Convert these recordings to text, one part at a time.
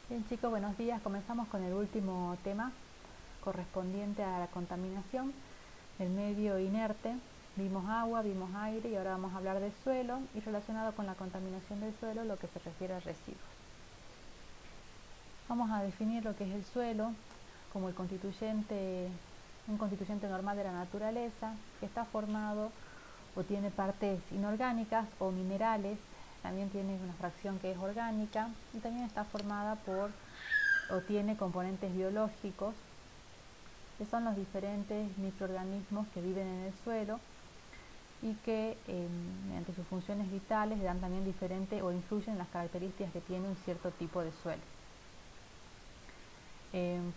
Bien chicos, buenos días. Comenzamos con el último tema correspondiente a la contaminación del medio inerte. Vimos agua, vimos aire y ahora vamos a hablar del suelo y relacionado con la contaminación del suelo lo que se refiere a residuos. Vamos a definir lo que es el suelo como un constituyente normal de la naturaleza que está formado o tiene partes inorgánicas o minerales. También tiene una fracción que es orgánica y también está formada por o tiene componentes biológicos, que son los diferentes microorganismos que viven en el suelo y que mediante sus funciones vitales le dan también diferente o influyen en las características que tiene un cierto tipo de suelo.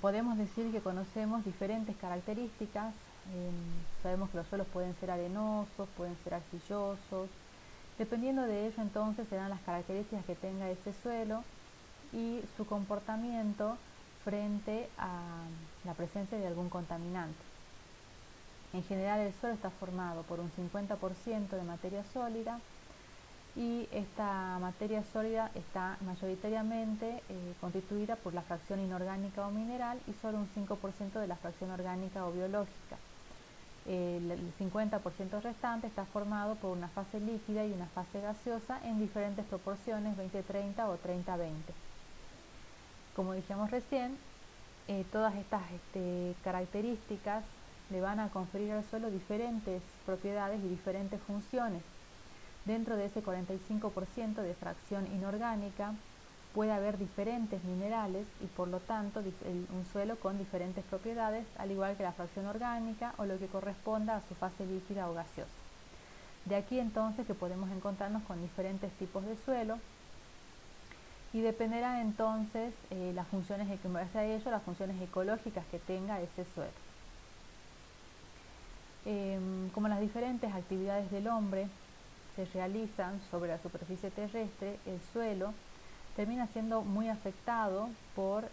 Podemos decir que conocemos diferentes características. Sabemos que los suelos pueden ser arenosos, pueden ser arcillosos. Dependiendo de ello, entonces serán las características que tenga ese suelo y su comportamiento frente a la presencia de algún contaminante. En general, el suelo está formado por un 50% de materia sólida y esta materia sólida está mayoritariamente constituida por la fracción inorgánica o mineral y solo un 5% de la fracción orgánica o biológica. El 50% restante está formado por una fase líquida y una fase gaseosa en diferentes proporciones, 20-30 o 30-20. Como dijimos recién, todas estas características le van a conferir al suelo diferentes propiedades y diferentes funciones. Dentro de ese 45% de fracción inorgánica puede haber diferentes minerales y por lo tanto un suelo con diferentes propiedades, al igual que la fracción orgánica o lo que corresponda a su fase líquida o gaseosa. De aquí entonces que podemos encontrarnos con diferentes tipos de suelo y dependerá entonces las funciones las funciones ecológicas que tenga ese suelo. Como las diferentes actividades del hombre se realizan sobre la superficie terrestre, el suelo termina siendo muy afectado por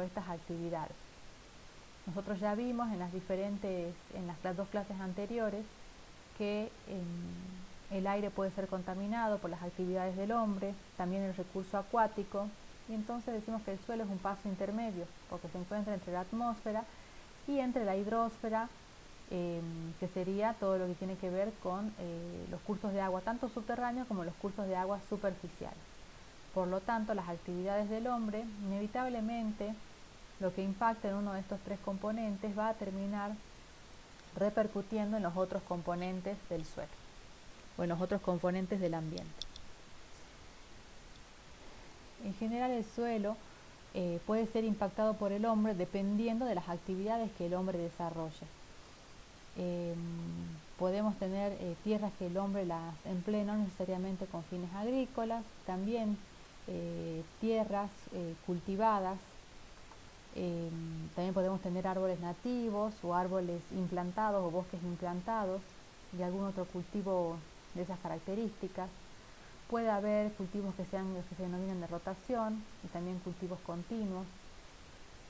estas actividades. Nosotros ya vimos en las dos clases anteriores que el aire puede ser contaminado por las actividades del hombre, también el recurso acuático, y entonces decimos que el suelo es un paso intermedio, porque se encuentra entre la atmósfera y entre la hidrósfera, que sería todo lo que tiene que ver con los cursos de agua, tanto subterráneos como los cursos de agua superficiales. Por lo tanto, las actividades del hombre, inevitablemente, lo que impacta en uno de estos tres componentes va a terminar repercutiendo en los otros componentes del suelo o en los otros componentes del ambiente. En general, el suelo puede ser impactado por el hombre dependiendo de las actividades que el hombre desarrolla. Podemos tener tierras que el hombre las emplee no necesariamente con fines agrícolas, también tierras cultivadas. También podemos tener árboles nativos o árboles implantados o bosques implantados y algún otro cultivo de esas características. Puede haber cultivos que se denominan de rotación y también cultivos continuos.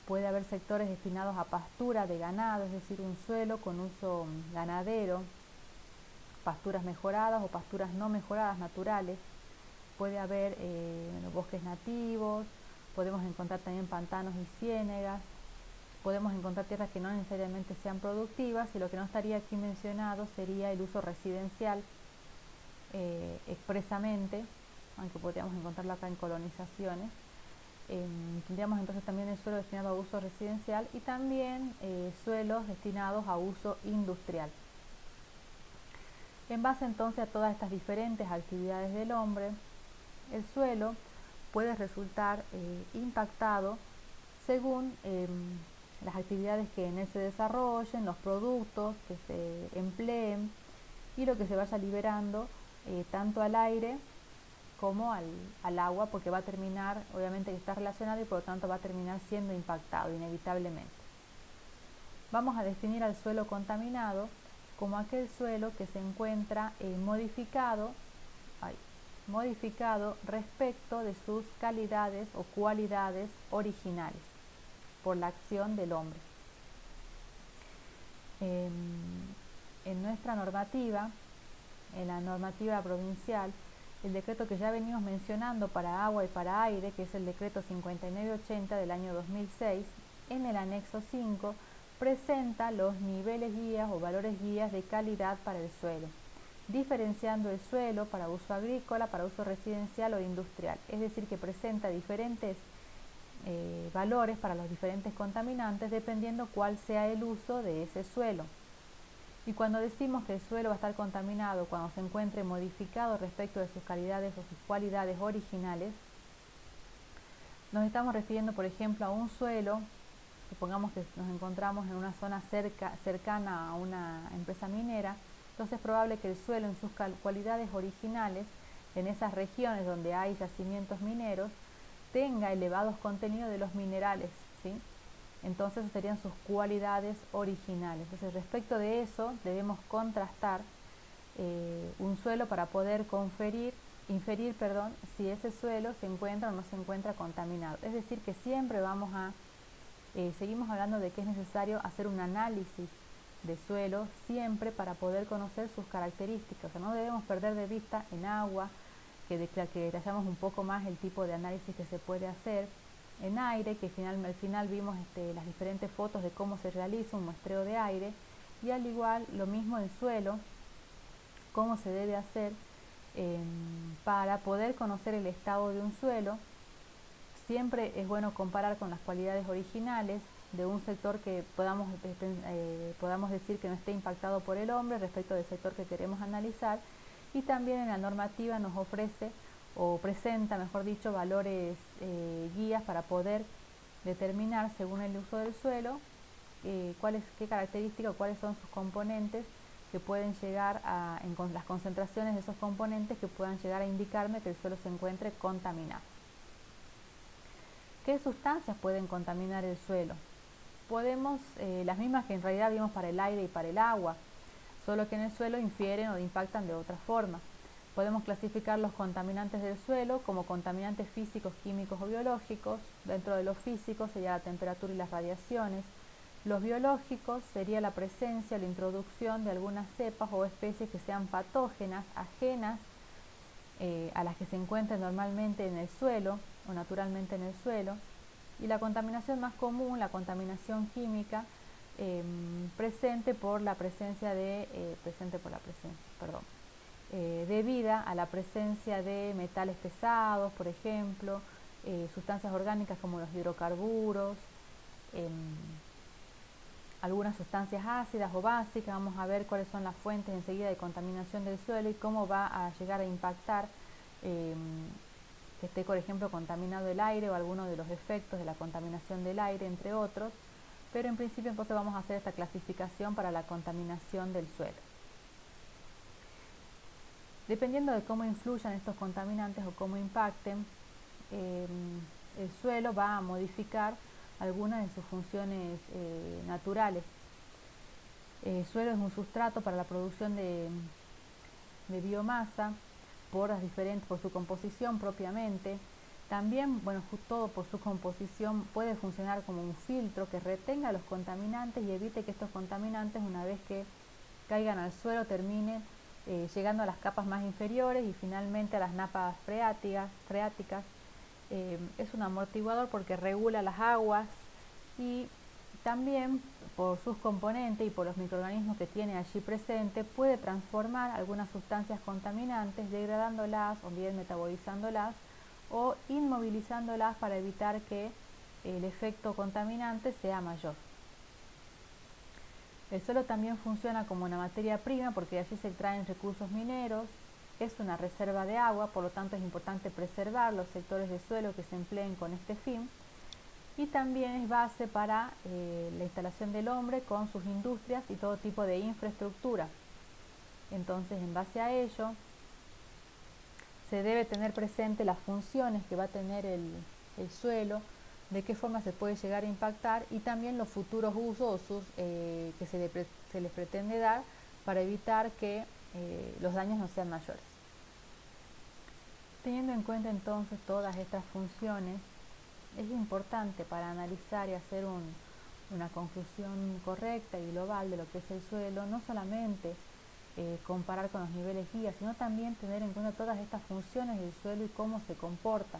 Puede haber sectores destinados a pastura de ganado, es decir, un suelo con uso ganadero, pasturas mejoradas o pasturas no mejoradas naturales. Puede haber bosques nativos, podemos encontrar también pantanos y ciénegas, podemos encontrar tierras que no necesariamente sean productivas y lo que no estaría aquí mencionado sería el uso residencial expresamente, aunque podríamos encontrarlo acá en colonizaciones. Tendríamos entonces también el suelo destinado a uso residencial y también suelos destinados a uso industrial. En base entonces a todas estas diferentes actividades del hombre, el suelo puede resultar impactado según las actividades que en él se desarrollen, los productos que se empleen y lo que se vaya liberando tanto al aire como al agua, porque va a terminar, obviamente que está relacionado y por lo tanto va a terminar siendo impactado inevitablemente. Vamos a definir al suelo contaminado como aquel suelo que se encuentra modificado respecto de sus calidades o cualidades originales por la acción del hombre. En nuestra normativa, en la normativa provincial, el decreto que ya venimos mencionando para agua y para aire, que es el decreto 5980 del año 2006, en el anexo 5 presenta los niveles guías o valores guías de calidad para el suelo, diferenciando el suelo para uso agrícola, para uso residencial o industrial. Es decir, que presenta diferentes valores para los diferentes contaminantes dependiendo cuál sea el uso de ese suelo. Y cuando decimos que el suelo va a estar contaminado cuando se encuentre modificado respecto de sus calidades o sus cualidades originales, nos estamos refiriendo, por ejemplo, a un suelo. Supongamos que nos encontramos en una zona cercana a una empresa minera, entonces es probable que el suelo en sus cualidades originales, en esas regiones donde hay yacimientos mineros, tenga elevados contenidos de los minerales, ¿sí? Entonces serían sus cualidades originales. Entonces respecto de eso debemos contrastar un suelo para poder inferir si ese suelo se encuentra o no se encuentra contaminado. Es decir, que siempre vamos a seguimos hablando de que es necesario hacer un análisis de suelo siempre para poder conocer sus características. O sea, no debemos perder de vista en agua, que detallamos un poco más el tipo de análisis que se puede hacer, en aire, que al final vimos las diferentes fotos de cómo se realiza un muestreo de aire, y al igual lo mismo en suelo, cómo se debe hacer para poder conocer el estado de un suelo. Siempre es bueno comparar con las cualidades originales de un sector que podamos decir que no esté impactado por el hombre respecto del sector que queremos analizar, y también en la normativa nos ofrece o presenta, mejor dicho, valores guías para poder determinar según el uso del suelo qué características o cuáles son sus componentes que pueden llegar con las concentraciones de esos componentes que puedan llegar a indicarme que el suelo se encuentre contaminado. ¿Qué sustancias pueden contaminar el suelo? Podemos, las mismas que en realidad vimos para el aire y para el agua, solo que en el suelo infieren o impactan de otra forma. Podemos clasificar los contaminantes del suelo como contaminantes físicos, químicos o biológicos. Dentro de los físicos sería la temperatura y las radiaciones. Los biológicos sería la presencia o la introducción de algunas cepas o especies que sean patógenas, ajenas a las que se encuentran normalmente en el suelo o naturalmente en el suelo. Y la contaminación más común, la contaminación química, debida a la presencia de metales pesados, por ejemplo, sustancias orgánicas como los hidrocarburos, algunas sustancias ácidas o básicas. Vamos a ver cuáles son las fuentes enseguida de contaminación del suelo y cómo va a llegar a impactar que esté, por ejemplo, contaminado el aire o alguno de los efectos de la contaminación del aire, entre otros. Pero en principio entonces vamos a hacer esta clasificación para la contaminación del suelo. Dependiendo de cómo influyan estos contaminantes o cómo impacten, el suelo va a modificar algunas de sus funciones naturales. El suelo es un sustrato para la producción de biomasa por su composición propiamente. También, bueno, todo por su composición puede funcionar como un filtro que retenga los contaminantes y evite que estos contaminantes, una vez que caigan al suelo, terminen llegando a las capas más inferiores y finalmente a las napas freáticas. Es un amortiguador porque regula las aguas y también por sus componentes y por los microorganismos que tiene allí presente puede transformar algunas sustancias contaminantes, degradándolas o bien metabolizándolas o inmovilizándolas para evitar que el efecto contaminante sea mayor. El suelo también funciona como una materia prima porque de allí se extraen recursos mineros, es una reserva de agua, por lo tanto es importante preservar los sectores de suelo que se empleen con este fin, y también es base para la instalación del hombre con sus industrias y todo tipo de infraestructura. Entonces, en base a ello, se debe tener presente las funciones que va a tener el suelo, de qué forma se puede llegar a impactar y también los futuros usos que se les pretende dar para evitar que los daños no sean mayores. Teniendo en cuenta entonces todas estas funciones, es importante para analizar y hacer una conclusión correcta y global de lo que es el suelo, no solamente comparar con los niveles guía, sino también tener en cuenta todas estas funciones del suelo y cómo se comporta,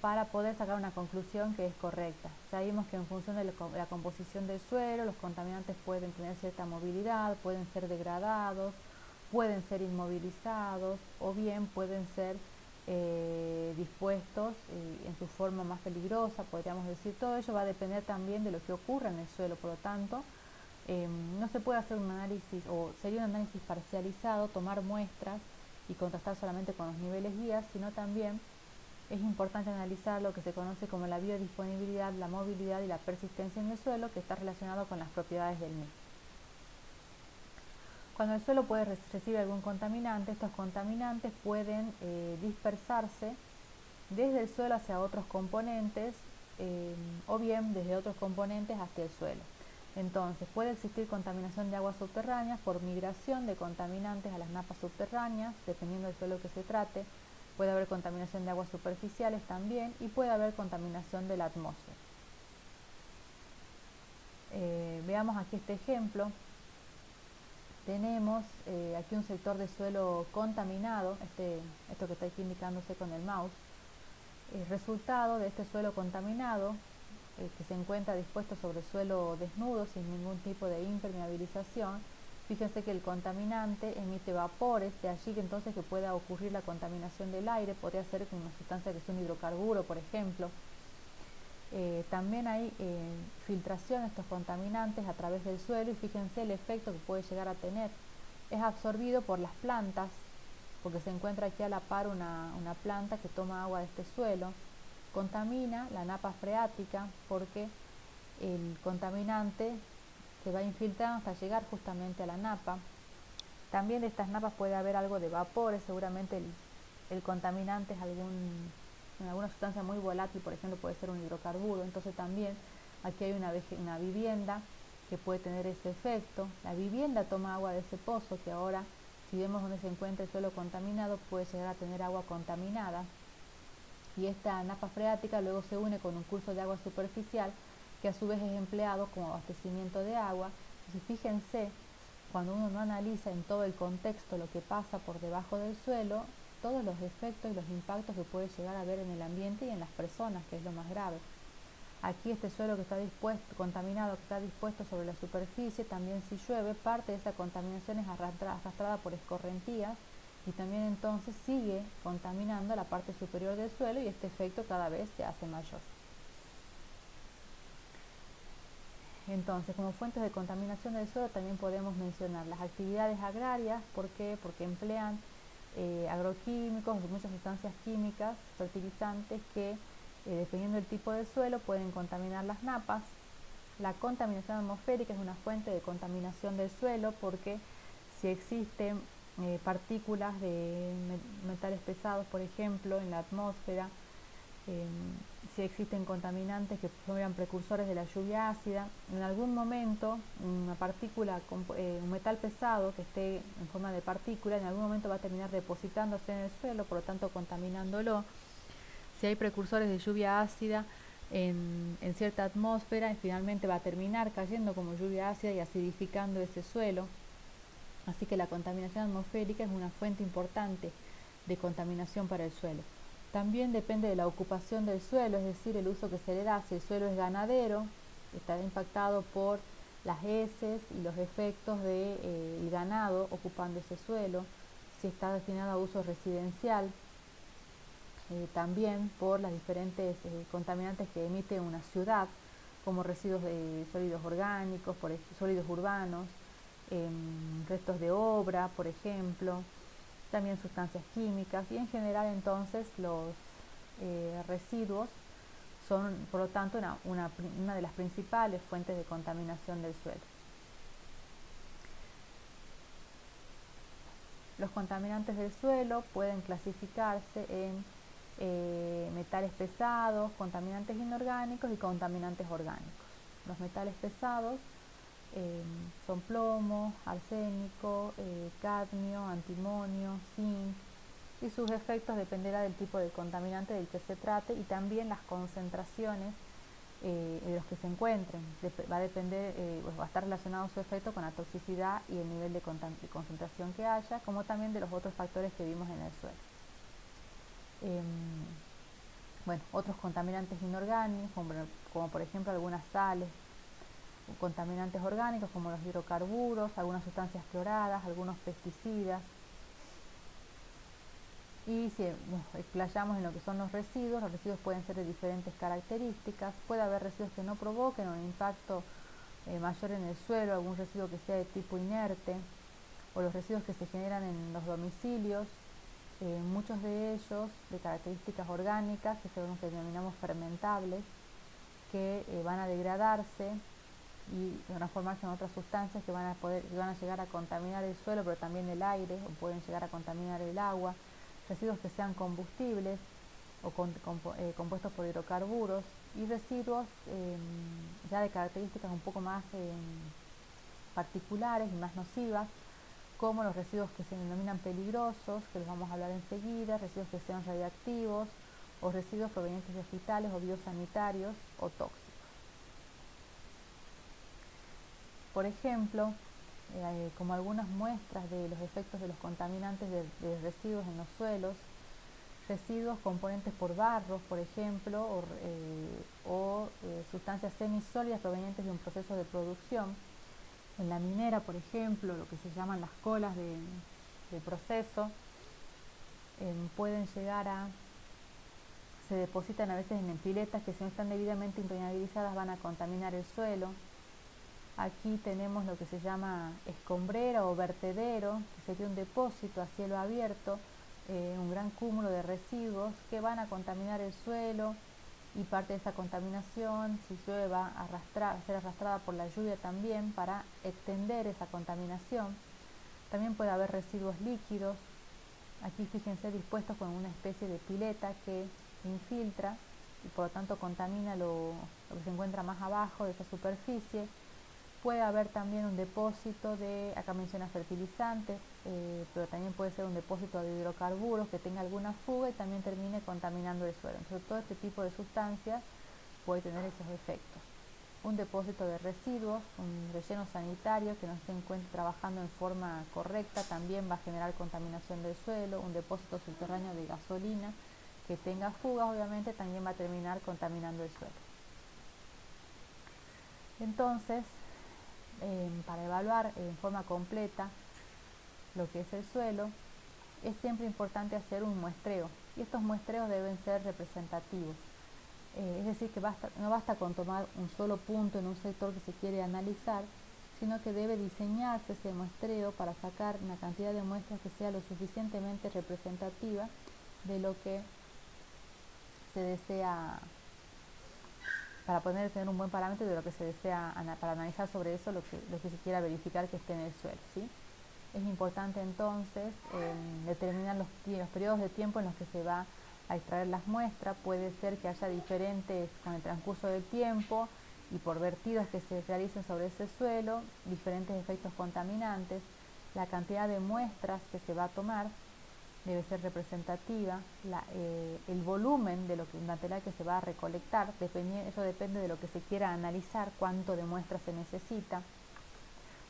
para poder sacar una conclusión que es correcta. Ya vimos que en función de la composición del suelo, los contaminantes pueden tener cierta movilidad, pueden ser degradados, pueden ser inmovilizados o bien pueden ser dispuestos en su forma más peligrosa, podríamos decir. Todo ello va a depender también de lo que ocurra en el suelo, por lo tanto no se puede hacer un análisis, o sería un análisis parcializado, tomar muestras y contrastar solamente con los niveles guías, sino también es importante analizar lo que se conoce como la biodisponibilidad, la movilidad y la persistencia en el suelo, que está relacionado con las propiedades del mismo. Cuando el suelo puede recibir algún contaminante, estos contaminantes pueden dispersarse desde el suelo hacia otros componentes o bien desde otros componentes hacia el suelo. Entonces, puede existir contaminación de aguas subterráneas por migración de contaminantes a las napas subterráneas, dependiendo del suelo que se trate. Puede haber contaminación de aguas superficiales también y puede haber contaminación de la atmósfera. Veamos aquí este ejemplo. Tenemos aquí un sector de suelo contaminado, esto que está aquí indicándose con el mouse. El resultado de este suelo contaminado, que se encuentra dispuesto sobre suelo desnudo sin ningún tipo de impermeabilización. Fíjense que el contaminante emite vapores, de allí que entonces que pueda ocurrir la contaminación del aire, podría ser con una sustancia que es un hidrocarburo, por ejemplo. También hay filtración de estos contaminantes a través del suelo y fíjense el efecto que puede llegar a tener. Es absorbido por las plantas, porque se encuentra aquí a la par una planta que toma agua de este suelo. Contamina la napa freática porque el contaminante se va infiltrando hasta llegar justamente a la napa. También de estas napas puede haber algo de vapores, seguramente el contaminante es alguna sustancia muy volátil, por ejemplo puede ser un hidrocarburo. Entonces también aquí hay una vivienda que puede tener ese efecto. La vivienda toma agua de ese pozo que ahora, si vemos donde se encuentra el suelo contaminado, puede llegar a tener agua contaminada. Y esta napa freática luego se une con un curso de agua superficial que a su vez es empleado como abastecimiento de agua. Entonces fíjense, cuando uno no analiza en todo el contexto lo que pasa por debajo del suelo, todos los efectos y los impactos que puede llegar a haber en el ambiente y en las personas, que es lo más grave. Aquí este suelo que está contaminado, que está dispuesto sobre la superficie, también si llueve, parte de esa contaminación es arrastrada por escorrentías y también entonces sigue contaminando la parte superior del suelo y este efecto cada vez se hace mayor. Entonces, como fuentes de contaminación del suelo también podemos mencionar las actividades agrarias. ¿Por qué? Porque emplean agroquímicos, muchas sustancias químicas, fertilizantes que, dependiendo del tipo de suelo, pueden contaminar las napas. La contaminación atmosférica es una fuente de contaminación del suelo porque si existen partículas de metales pesados, por ejemplo, en la atmósfera, si existen contaminantes que son precursores de la lluvia ácida, en algún momento una partícula, un metal pesado que esté en forma de partícula, en algún momento va a terminar depositándose en el suelo, por lo tanto contaminándolo. Si hay precursores de lluvia ácida en cierta atmósfera, finalmente va a terminar cayendo como lluvia ácida y acidificando ese suelo. Así que la contaminación atmosférica es una fuente importante de contaminación para el suelo. También depende de la ocupación del suelo, es decir, el uso que se le da. Si el suelo es ganadero, estará impactado por las heces y los efectos del ganado ocupando ese suelo. Si está destinado a uso residencial, también por las diferentes contaminantes que emite una ciudad, como residuos de sólidos orgánicos, sólidos urbanos, restos de obra, por ejemplo, también sustancias químicas, y en general entonces los residuos son por lo tanto una de las principales fuentes de contaminación del suelo. Los contaminantes del suelo pueden clasificarse en metales pesados, contaminantes inorgánicos y contaminantes orgánicos. Los metales pesados son plomo, arsénico, cadmio, antimonio, zinc, y sus efectos dependerá del tipo de contaminante del que se trate y también las concentraciones de los que se encuentren. Va a depender, pues va a estar relacionado su efecto con la toxicidad y el nivel de concentración que haya, como también de los otros factores que vimos en el suelo. Bueno, otros contaminantes inorgánicos, como por ejemplo algunas sales, contaminantes orgánicos como los hidrocarburos, algunas sustancias cloradas, algunos pesticidas. Y si nos explayamos en lo que son los residuos pueden ser de diferentes características. Puede haber residuos que no provoquen un impacto mayor en el suelo, algún residuo que sea de tipo inerte, o los residuos que se generan en los domicilios, muchos de ellos de características orgánicas, que son los que denominamos fermentables, que van a degradarse y transformarse en otras sustancias que van a llegar a contaminar el suelo, pero también el aire, o pueden llegar a contaminar el agua. Residuos que sean combustibles o compuestos por hidrocarburos, y residuos ya de características un poco más particulares y más nocivas, como los residuos que se denominan peligrosos, que los vamos a hablar enseguida, residuos que sean radiactivos, o residuos provenientes de hospitales o biosanitarios o tóxicos. Por ejemplo, como algunas muestras de los efectos de los contaminantes de residuos en los suelos, residuos componentes por barros, por ejemplo, o sustancias semisólidas provenientes de un proceso de producción. En la minera, por ejemplo, lo que se llaman las colas de proceso, pueden llegar se depositan a veces en piletas que si no están debidamente impermeabilizadas van a contaminar el suelo. Aquí tenemos lo que se llama escombrera o vertedero, que sería un depósito a cielo abierto, un gran cúmulo de residuos que van a contaminar el suelo, y parte de esa contaminación, si llueve, va a ser arrastrada por la lluvia también para extender esa contaminación. También puede haber residuos líquidos, aquí fíjense dispuestos con una especie de pileta que infiltra y por lo tanto contamina lo que se encuentra más abajo de esa superficie. Puede haber también un depósito acá menciona fertilizantes, pero también puede ser un depósito de hidrocarburos que tenga alguna fuga y también termine contaminando el suelo. Entonces todo este tipo de sustancias puede tener esos efectos. Un depósito de residuos, un relleno sanitario que no se encuentre trabajando en forma correcta también va a generar contaminación del suelo. Un depósito subterráneo de gasolina que tenga fugas obviamente también va a terminar contaminando el suelo. Entonces, para evaluar en forma completa lo que es el suelo, es siempre importante hacer un muestreo, y estos muestreos deben ser representativos. Es decir, que no basta con tomar un solo punto en un sector que se quiere analizar, sino que debe diseñarse ese muestreo para sacar una cantidad de muestras que sea lo suficientemente representativa de lo que se desea, para poder tener un buen parámetro de lo que se desea, para analizar sobre eso lo que se quiera verificar que esté en el suelo, ¿sí? Es importante entonces determinar los periodos de tiempo en los que se va a extraer las muestras. Puede ser que haya diferentes, con el transcurso del tiempo y por vertidos que se realicen sobre ese suelo, diferentes efectos contaminantes. La cantidad de muestras que se va a tomar debe ser representativa, el volumen de material que se va a recolectar, eso depende de lo que se quiera analizar, cuánto de muestra se necesita,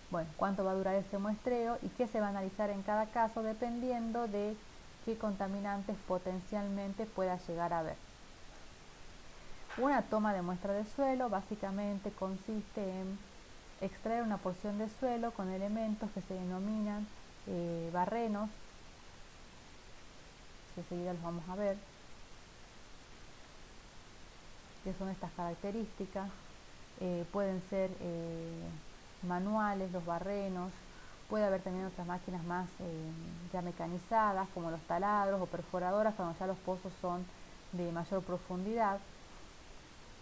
bueno, cuánto va a durar ese muestreo y qué se va a analizar en cada caso dependiendo de qué contaminantes potencialmente pueda llegar a haber. Una toma de muestra de suelo básicamente consiste en extraer una porción de suelo con elementos que se denominan barrenos, que enseguida los vamos a ver, que son estas características. Pueden ser manuales los barrenos, puede haber también otras máquinas más ya mecanizadas como los taladros o perforadoras cuando ya los pozos son de mayor profundidad,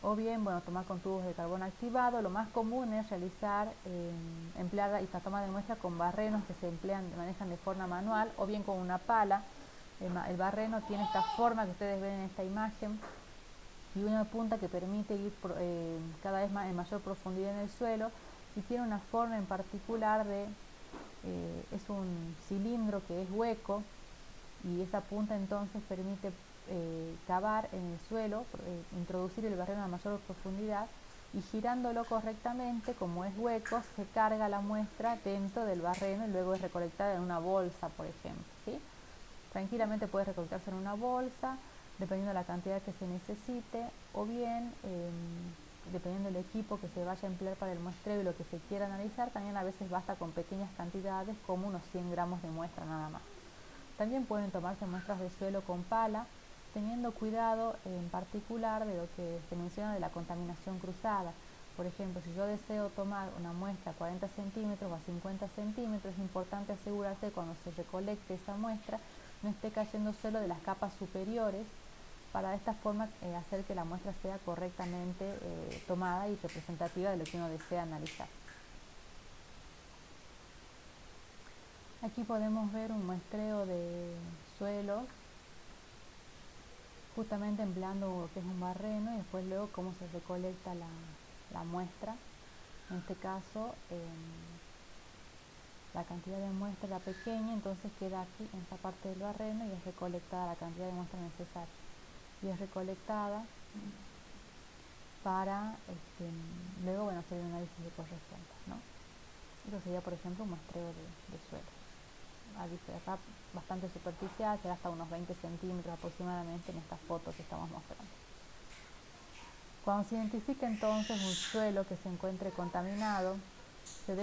o bien bueno, tomar con tubos de carbón activado. Lo más común es emplear esta toma de muestra con barrenos que se manejan de forma manual, o bien con una pala. El barreno tiene esta forma que ustedes ven en esta imagen y una punta que permite ir cada vez más en mayor profundidad en el suelo, y tiene una forma en particular es un cilindro que es hueco, y esa punta entonces permite cavar en el suelo, introducir el barreno a mayor profundidad y girándolo correctamente, como es hueco, se carga la muestra dentro del barreno y luego es recolectada en una bolsa, por ejemplo, ¿sí? Tranquilamente puede recolectarse en una bolsa, dependiendo de la cantidad que se necesite, o bien, dependiendo del equipo que se vaya a emplear para el muestreo y lo que se quiera analizar, también a veces basta con pequeñas cantidades, como unos 100 gramos de muestra nada más. También pueden tomarse muestras de suelo con pala, teniendo cuidado en particular de lo que se menciona de la contaminación cruzada. Por ejemplo, si yo deseo tomar una muestra a 40 centímetros o a 50 centímetros, es importante asegurarse que cuando se recolecte esa muestra no esté cayendo suelo de las capas superiores, para de esta forma hacer que la muestra sea correctamente tomada y representativa de lo que uno desea analizar. Aquí podemos ver un muestreo de suelos, justamente empleando lo que es un barreno, y después luego cómo se recolecta la muestra. En este caso la cantidad de muestra era pequeña, entonces queda aquí en esta parte del barreno y es recolectada la cantidad de muestra necesaria, y es recolectada para luego hacer el análisis que corresponda, ¿no? Eso sería, por ejemplo, un muestreo de suelo a bastante superficial, será hasta unos 20 centímetros aproximadamente en esta foto que estamos mostrando. Cuando se identifica entonces un suelo que se encuentre contaminado, se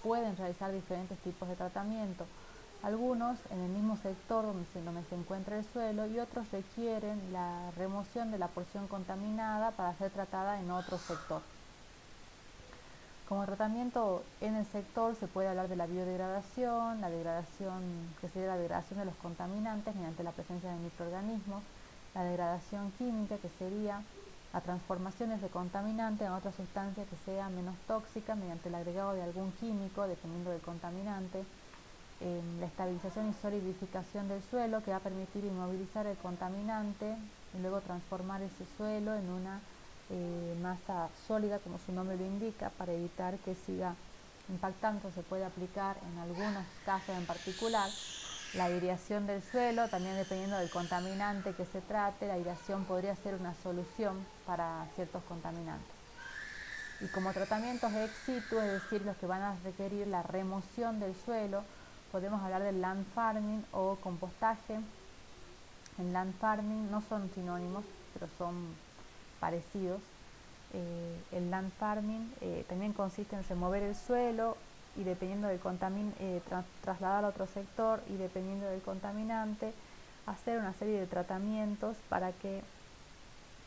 pueden realizar diferentes tipos de tratamiento, algunos en el mismo sector donde se encuentra el suelo, y otros requieren la remoción de la porción contaminada para ser tratada en otro sector. Como tratamiento en el sector se puede hablar de la biodegradación, que sería la degradación de los contaminantes mediante la presencia de microorganismos, la degradación química, que sería la transformación de ese contaminante en otra sustancia que sea menos tóxica mediante el agregado de algún químico, dependiendo del contaminante, la estabilización y solidificación del suelo, que va a permitir inmovilizar el contaminante y luego transformar ese suelo en una masa sólida, como su nombre lo indica, para evitar que siga impactando. Se puede aplicar en algunos casos en particular la aireación del suelo, también dependiendo del contaminante que se trate. La aireación podría ser una solución para ciertos contaminantes. Y como tratamientos ex situ, es decir, los que van a requerir la remoción del suelo, podemos hablar del land farming o compostaje. En land farming no son sinónimos, pero son parecidos. El land farming también consiste en remover el suelo y dependiendo del trasladar a otro sector, y dependiendo del contaminante hacer una serie de tratamientos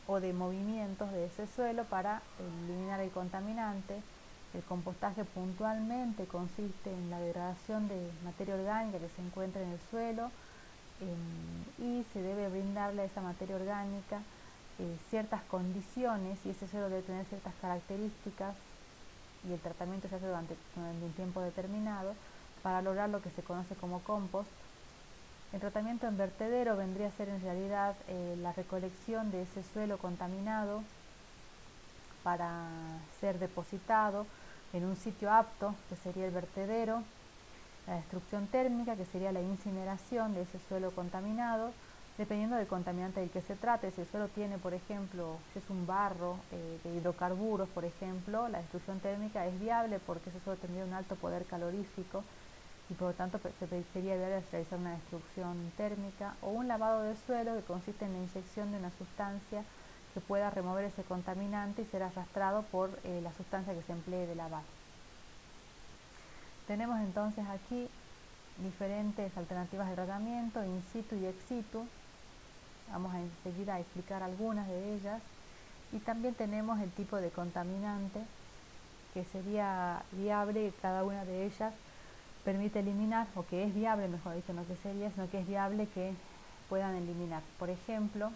o de movimientos de ese suelo para eliminar el contaminante. El compostaje puntualmente consiste en la degradación de materia orgánica que se encuentra en el suelo, y se debe brindarle a esa materia orgánica ciertas condiciones, y ese suelo debe tener ciertas características, y el tratamiento se hace durante un tiempo determinado para lograr lo que se conoce como compost. El tratamiento en vertedero vendría a ser en realidad la recolección de ese suelo contaminado para ser depositado en un sitio apto, que sería el vertedero. La destrucción térmica, que sería la incineración de ese suelo contaminado, dependiendo del contaminante del que se trate. Si el suelo tiene, por ejemplo, si es un barro de hidrocarburos, por ejemplo, la destrucción térmica es viable porque ese suelo tendría un alto poder calorífico y por lo tanto sería viable realizar una destrucción térmica, o un lavado de suelo, que consiste en la inyección de una sustancia que pueda remover ese contaminante y ser arrastrado por la sustancia que se emplee de lavar. Tenemos entonces aquí diferentes alternativas de tratamiento, in situ y ex situ. Vamos a enseguida a explicar algunas de ellas. Y también tenemos el tipo de contaminante que sería viable, que cada una de ellas permite eliminar, o que es viable, mejor dicho, no que sería, sino que es viable que puedan eliminar. Por ejemplo,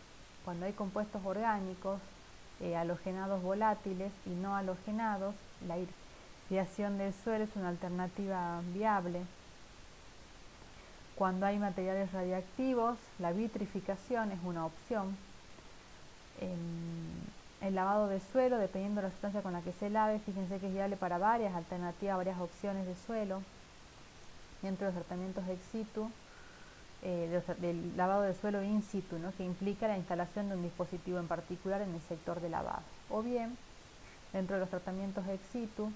cuando hay compuestos orgánicos, halogenados volátiles y no halogenados, la irrigación del suelo es una alternativa viable. Cuando hay materiales radiactivos, la vitrificación es una opción. El lavado de suelo, dependiendo de la sustancia con la que se lave, fíjense que es viable para varias alternativas, varias opciones de suelo. Entre los tratamientos ex situ del lavado de suelo in situ, ¿no? Que implica la instalación de un dispositivo en particular en el sector de lavado. O bien, dentro de los tratamientos ex situ,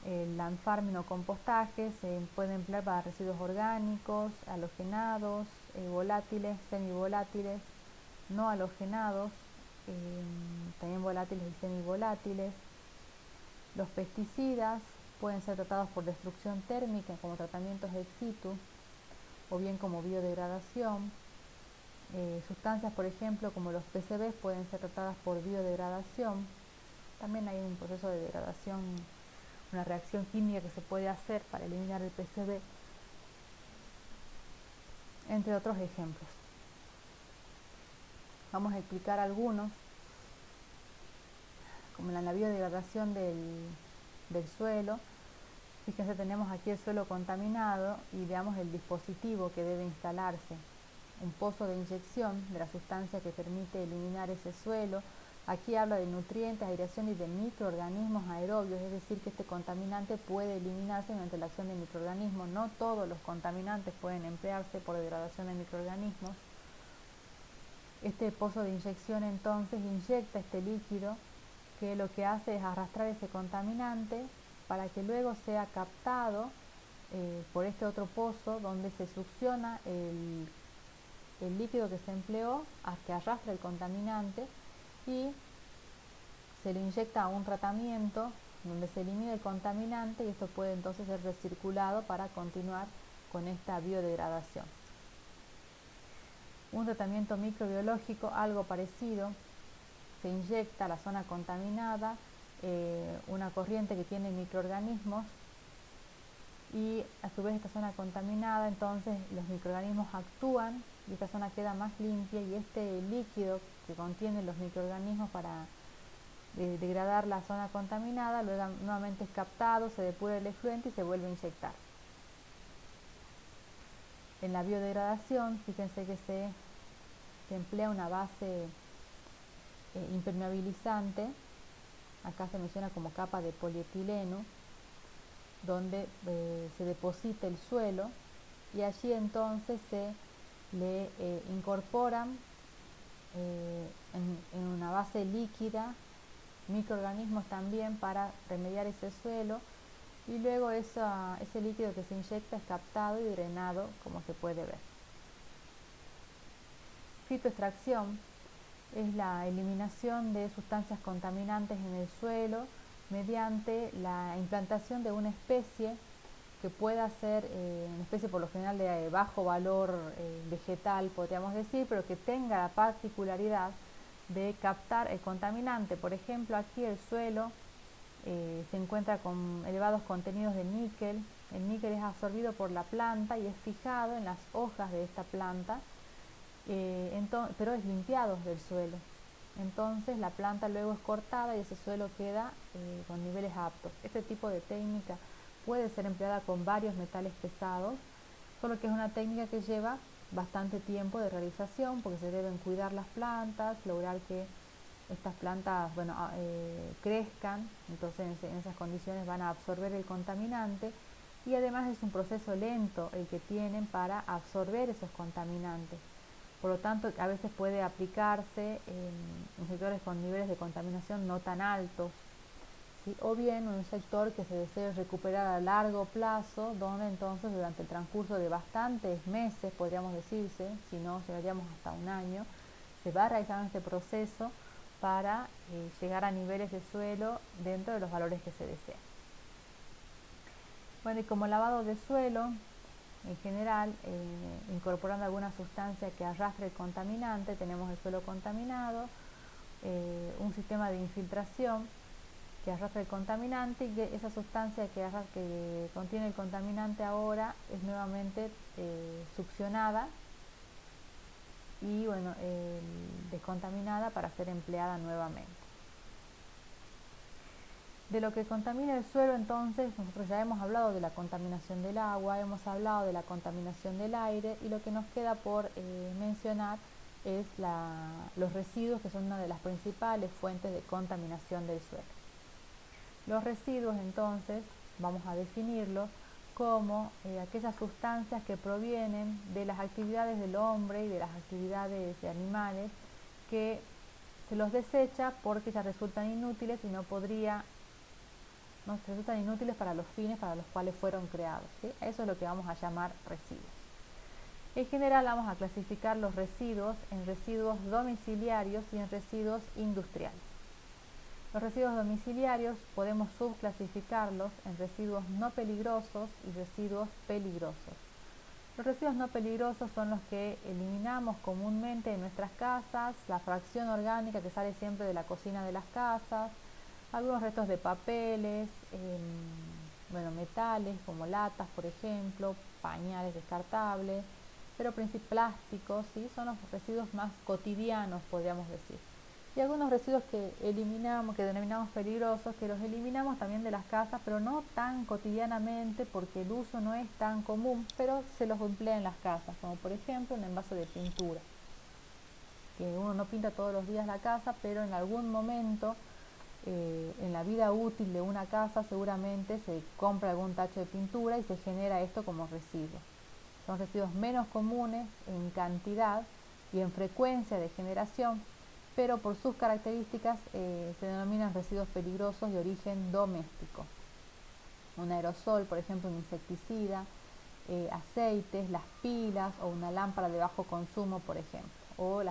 el land farming o compostaje se puede emplear para residuos orgánicos, halogenados, volátiles, semivolátiles, no halogenados, también volátiles y semivolátiles. Los pesticidas pueden ser tratados por destrucción térmica como tratamientos ex situ o bien como biodegradación. Sustancias, por ejemplo, como los PCBs pueden ser tratadas por biodegradación. También hay un proceso de degradación, una reacción química que se puede hacer para eliminar el PCB, entre otros ejemplos. Vamos a explicar algunos, como la biodegradación del suelo. Fíjense, tenemos aquí el suelo contaminado y veamos el dispositivo que debe instalarse. Un pozo de inyección de la sustancia que permite eliminar ese suelo. Aquí habla de nutrientes, aireación y de microorganismos aerobios, es decir, que este contaminante puede eliminarse mediante la acción de microorganismos. No todos los contaminantes pueden emplearse por degradación de microorganismos. Este pozo de inyección entonces inyecta este líquido que lo que hace es arrastrar ese contaminante para que luego sea captado por este otro pozo donde se succiona el líquido que se empleó a que arrastre el contaminante y se le inyecta a un tratamiento donde se elimina el contaminante y esto puede entonces ser recirculado para continuar con esta biodegradación. Un tratamiento microbiológico, algo parecido, se inyecta a la zona contaminada una corriente que tiene microorganismos y a su vez esta zona contaminada, entonces los microorganismos actúan y esta zona queda más limpia y este líquido que contiene los microorganismos para degradar la zona contaminada luego nuevamente es captado, se depura el efluente y se vuelve a inyectar. En la biodegradación, fíjense que se emplea una base impermeabilizante, acá se menciona como capa de polietileno, donde se deposita el suelo y allí entonces se le incorporan en una base líquida microorganismos también para remediar ese suelo y luego ese líquido que se inyecta es captado y drenado, como se puede ver. Fitoextracción es la eliminación de sustancias contaminantes en el suelo mediante la implantación de una especie que pueda ser una especie por lo general de bajo valor vegetal, podríamos decir, pero que tenga la particularidad de captar el contaminante. Por ejemplo, aquí el suelo se encuentra con elevados contenidos de níquel. El níquel es absorbido por la planta y es fijado en las hojas de esta planta, pero es limpiado del suelo. Entonces la planta luego es cortada y ese suelo queda con niveles aptos. Este tipo de técnica puede ser empleada con varios metales pesados, solo que es una técnica que lleva bastante tiempo de realización porque se deben cuidar las plantas, lograr que estas plantas crezcan, entonces en esas condiciones van a absorber el contaminante y además es un proceso lento el que tienen para absorber esos contaminantes. Por lo tanto, a veces puede aplicarse en sectores con niveles de contaminación no tan altos, ¿sí? O bien un sector que se desee recuperar a largo plazo, donde entonces durante el transcurso de bastantes meses, podríamos decirse, si no llegaríamos hasta un año, se va realizando este proceso para llegar a niveles de suelo dentro de los valores que se desean. Bueno, y como lavado de suelo, en general, incorporando alguna sustancia que arrastre el contaminante, tenemos el suelo contaminado, un sistema de infiltración que arrastra el contaminante y que esa sustancia que contiene el contaminante ahora es nuevamente succionada y descontaminada para ser empleada nuevamente. De lo que contamina el suelo, entonces, nosotros ya hemos hablado de la contaminación del agua, hemos hablado de la contaminación del aire y lo que nos queda por mencionar es los residuos, que son una de las principales fuentes de contaminación del suelo. Los residuos, entonces, vamos a definirlos, como aquellas sustancias que provienen de las actividades del hombre y de las actividades de animales que se los desecha porque ya resultan inútiles y no resultan inútiles para los fines para los cuales fueron creados, ¿sí? Eso es lo que vamos a llamar residuos. En general vamos a clasificar los residuos en residuos domiciliarios y en residuos industriales. Los residuos domiciliarios podemos subclasificarlos en residuos no peligrosos y residuos peligrosos. Los residuos no peligrosos son los que eliminamos comúnmente en nuestras casas, la fracción orgánica que sale siempre de la cocina de las casas, algunos restos de papeles, metales como latas, por ejemplo, pañales descartables, pero principalmente plásticos, ¿sí? Son los residuos más cotidianos, podríamos decir. Y algunos residuos que eliminamos, que denominamos peligrosos, que los eliminamos también de las casas, pero no tan cotidianamente porque el uso no es tan común, pero se los emplea en las casas, como por ejemplo un envase de pintura, que uno no pinta todos los días la casa, pero en algún momento en la vida útil de una casa seguramente se compra algún tacho de pintura y se genera esto como residuo. Son residuos menos comunes en cantidad y en frecuencia de generación, pero por sus características se denominan residuos peligrosos de origen doméstico. Un aerosol, por ejemplo, un insecticida, aceites, las pilas o una lámpara de bajo consumo, por ejemplo. O en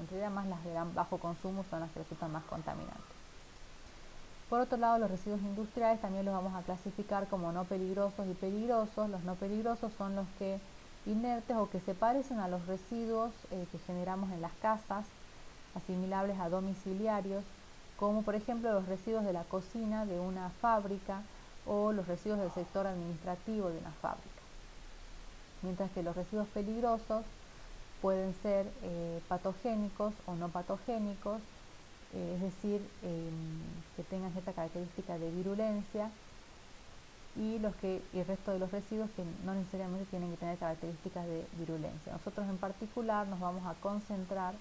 realidad más las de bajo consumo son las que resultan más contaminantes. Por otro lado, los residuos industriales también los vamos a clasificar como no peligrosos y peligrosos. Los no peligrosos son los que inertes o que se parecen a los residuos que generamos en las casas, asimilables a domiciliarios, como por ejemplo los residuos de la cocina de una fábrica o los residuos del sector administrativo de una fábrica. Mientras que los residuos peligrosos pueden ser patogénicos o no patogénicos, es decir, que tengan cierta característica de virulencia, y el resto de los residuos que no necesariamente tienen que tener características de virulencia. Nosotros en particular nos vamos a concentrar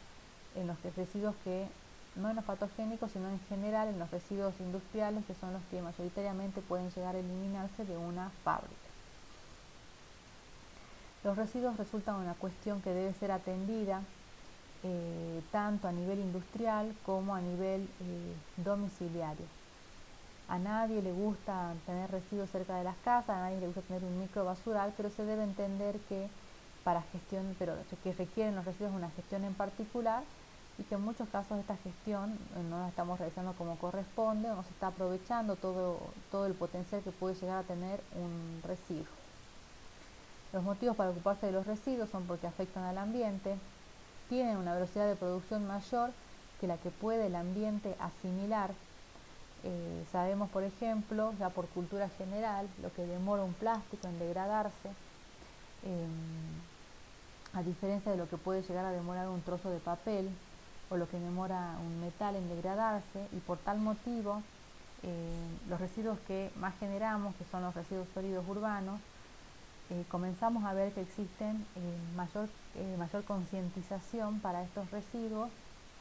en los residuos que no en los patogénicos, sino en general en los residuos industriales, que son los que mayoritariamente pueden llegar a eliminarse de una fábrica. Los residuos resultan una cuestión que debe ser atendida tanto a nivel industrial como a nivel domiciliario. A nadie le gusta tener residuos cerca de las casas, a nadie le gusta tener un microbasural, pero se debe entender que que requieren los residuos una gestión en particular, y que en muchos casos esta gestión no la estamos realizando como corresponde o no se está aprovechando todo el potencial que puede llegar a tener un residuo. Los motivos para ocuparse de los residuos son porque afectan al ambiente, tienen una velocidad de producción mayor que la que puede el ambiente asimilar. Sabemos, por ejemplo, ya por cultura general, lo que demora un plástico en degradarse, a diferencia de lo que puede llegar a demorar un trozo de papel o lo que demora un metal en degradarse, y por tal motivo los residuos que más generamos, que son los residuos sólidos urbanos, comenzamos a ver que existen mayor concientización para estos residuos,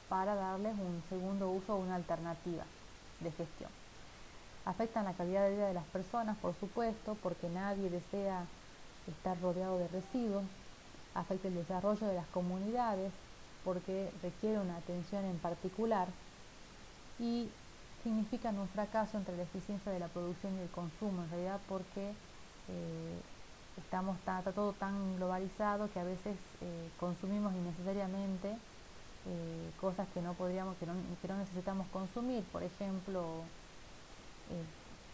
para darles un segundo uso o una alternativa de gestión. Afectan la calidad de vida de las personas, por supuesto, porque nadie desea estar rodeado de residuos. Afecta el desarrollo de las comunidades, porque requiere una atención en particular, y significan un fracaso entre la eficiencia de la producción y el consumo, en realidad, porque está todo tan globalizado que a veces consumimos innecesariamente cosas que no necesitamos consumir. Por ejemplo,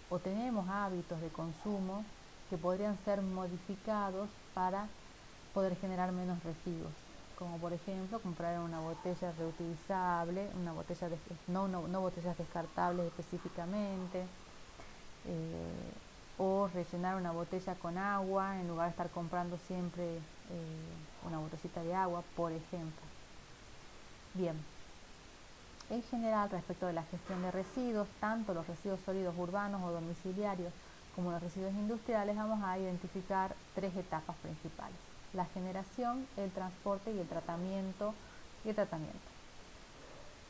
o tenemos hábitos de consumo que podrían ser modificados para poder generar menos residuos, como por ejemplo comprar una botella reutilizable, no botellas descartables específicamente, o rellenar una botella con agua en lugar de estar comprando siempre una botellita de agua, por ejemplo. Bien, en general, respecto de la gestión de residuos, tanto los residuos sólidos urbanos o domiciliarios como los residuos industriales, vamos a identificar tres etapas principales: la generación, el transporte y el tratamiento.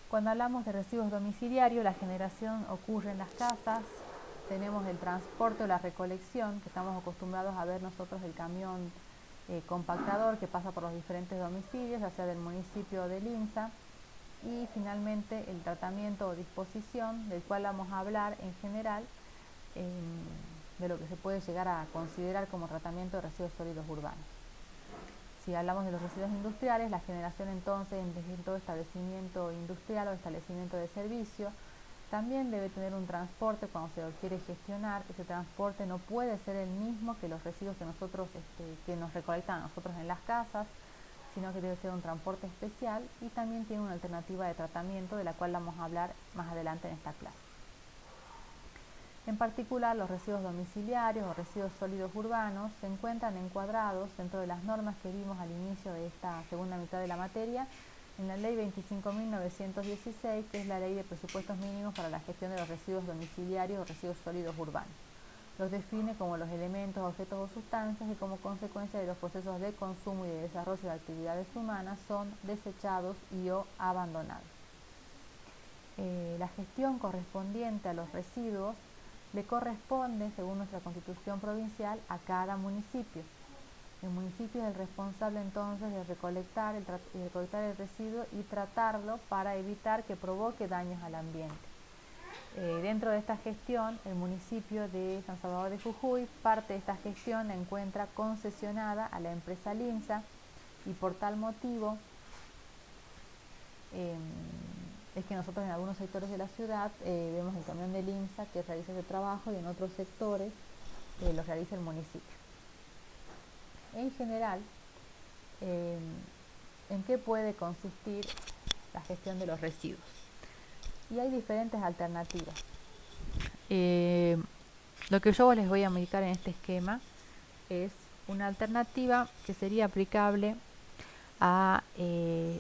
Cuando hablamos de residuos domiciliarios, la generación ocurre en las casas tenemos el transporte o la recolección, que estamos acostumbrados a ver nosotros el camión compactador que pasa por los diferentes domicilios, ya sea del municipio o del INSA, y finalmente el tratamiento o disposición, del cual vamos a hablar en general, de lo que se puede llegar a considerar como tratamiento de residuos sólidos urbanos. Si hablamos de los residuos industriales, la generación entonces en todo establecimiento industrial o establecimiento de servicio también debe tener un transporte cuando se lo quiere gestionar. Ese transporte no puede ser el mismo que los residuos que que nos recolectan a nosotros en las casas, sino que debe ser un transporte especial, y también tiene una alternativa de tratamiento de la cual vamos a hablar más adelante en esta clase. En particular, los residuos domiciliarios o residuos sólidos urbanos se encuentran encuadrados dentro de las normas que vimos al inicio de esta segunda mitad de la materia en la Ley 25.916, que es la Ley de Presupuestos Mínimos para la Gestión de los Residuos Domiciliarios o Residuos Sólidos Urbanos. Los define como los elementos, objetos o sustancias que como consecuencia de los procesos de consumo y de desarrollo de actividades humanas son desechados y o abandonados. La gestión correspondiente a los residuos le corresponde, según nuestra Constitución provincial, a cada municipio. El municipio es el responsable entonces de recolectar el residuo y tratarlo para evitar que provoque daños al ambiente. Dentro de esta gestión, el municipio de San Salvador de Jujuy, parte de esta gestión la encuentra concesionada a la empresa LINSA, y por tal motivo es que nosotros en algunos sectores de la ciudad vemos el camión del INSA que realiza ese trabajo, y en otros sectores lo realiza el municipio. En general, ¿en qué puede consistir la gestión de los residuos? Y hay diferentes alternativas. Lo que yo les voy a indicar en este esquema es una alternativa que sería aplicable a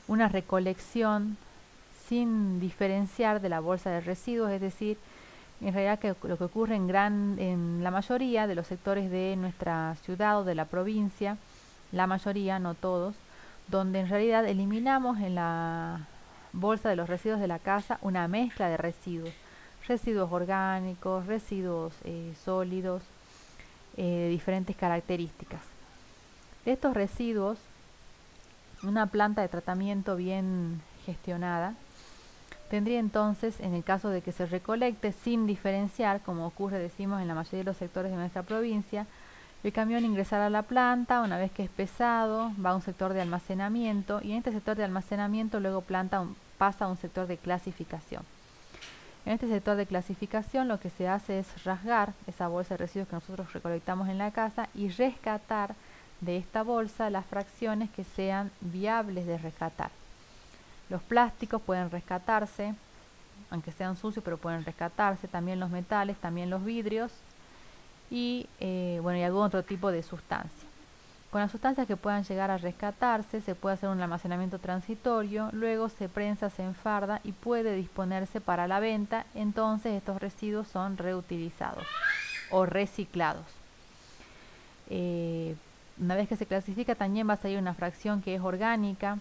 una recolección sin diferenciar de la bolsa de residuos, es decir, en realidad lo que ocurre en la mayoría de los sectores de nuestra ciudad o de la provincia, la mayoría, no todos, donde en realidad eliminamos en la bolsa de los residuos de la casa una mezcla de residuos, residuos orgánicos, residuos sólidos, de diferentes características. De estos residuos, una planta de tratamiento bien gestionada tendría entonces, en el caso de que se recolecte sin diferenciar, como ocurre, decimos, en la mayoría de los sectores de nuestra provincia, el camión ingresará a la planta. Una vez que es pesado, va a un sector de almacenamiento, y en este sector de almacenamiento luego pasa a un sector de clasificación. En este sector de clasificación lo que se hace es rasgar esa bolsa de residuos que nosotros recolectamos en la casa y rescatar de esta bolsa las fracciones que sean viables de rescatar. Los plásticos pueden rescatarse, aunque sean sucios, pero pueden rescatarse, también los metales, también los vidrios y algún otro tipo de sustancia. Con las sustancias que puedan llegar a rescatarse se puede hacer un almacenamiento transitorio, luego se prensa, se enfarda y puede disponerse para la venta. Entonces estos residuos son reutilizados o reciclados. Una vez que se clasifica, también va a salir una fracción que es orgánica,